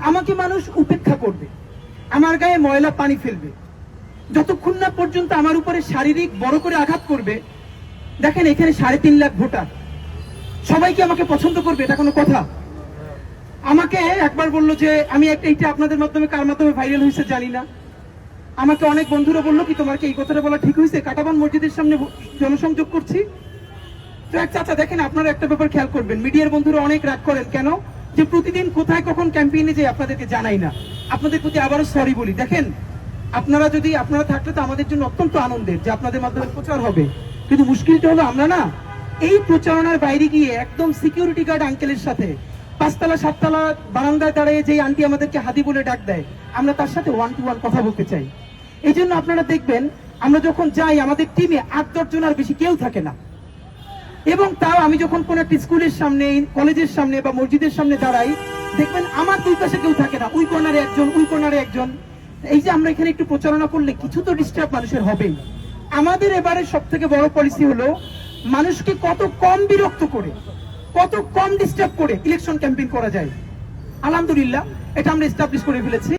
আমাকে মানুষ উপেক্ষা করবে, আমার গায়ে ময়লা পানি ফেলবে, যতক্ষণ না পর্যন্ত আমার উপরে শারীরিক বড় করে আঘাত করবে। দেখেন এখানে 3.5 লাখ ভোটার, সবাই কি আমাকে পছন্দ করবে? এটা কোনো কথা? আমাকে একবার বললো যে আমি এইটা আপনাদের মাধ্যমে কার মাধ্যমে ভাইরাল হয়েছে জানি না, আমাকে অনেক বন্ধুরা বললো কি তোমার কি এই কথাটা বলা ঠিক হয়েছে, কাটাবান মসজিদের সামনে জনসংযোগ করছি। তো এক চাচা দেখেন, আপনারা একটা ব্যাপার খেয়াল করবেন, মিডিয়ার বন্ধুরা অনেক রাগ করেন কেন, যে প্রতিদিন কোথায় কখন ক্যাম্পেইনে যে আপনাদেরকে জানাই না। আপনাদের প্রতি আবারও সরি বলি। দেখেন আপনারা থাকলে তো আমাদের জন্য অত্যন্ত আনন্দের যে আপনাদের মাধ্যমে প্রচার হবে, কিন্তু মুশকিলটা হলো আমরা না এই প্রচারণার বাইরে গিয়ে একদম সিকিউরিটি গার্ড আঙ্কেলের সাথে 5তলা 7তলা বারান্দায় দাঁড়িয়ে যে আন্টি আমাদেরকে হাদি বলে ডাক দেয়, আমরা তার সাথে 1-to-1 কথা বলতে চাই। এই জন্য আপনারা দেখবেন আমরা যখন যাই আমাদের টিমে 8-10 জন আর বেশি কেউ থাকে না, এবং তাও আমি যখন কোন একটা স্কুলের সামনে, কলেজের সামনে বা মসজিদের সামনে দাঁড়াই, দেখবেন আমার দুই পাশে কেউ থাকে না, ওই কর্নারে একজন, ওই কর্নারে একজন। এই যে আমরা এখানে একটু প্রচারণা করলে কিছু তো ডিস্টার্ব মানুষের হবেই। আমাদের এবারে সব থেকে বড় পলিসি হলো মানুষকে কত কম বিরক্ত করে, কত কম ডিস্টার্ব করে ইলেকশন ক্যাম্পেইন করা যায়। আলহামদুলিল্লাহ এটা আমরা এস্টাবলিশ করে ফেলেছি।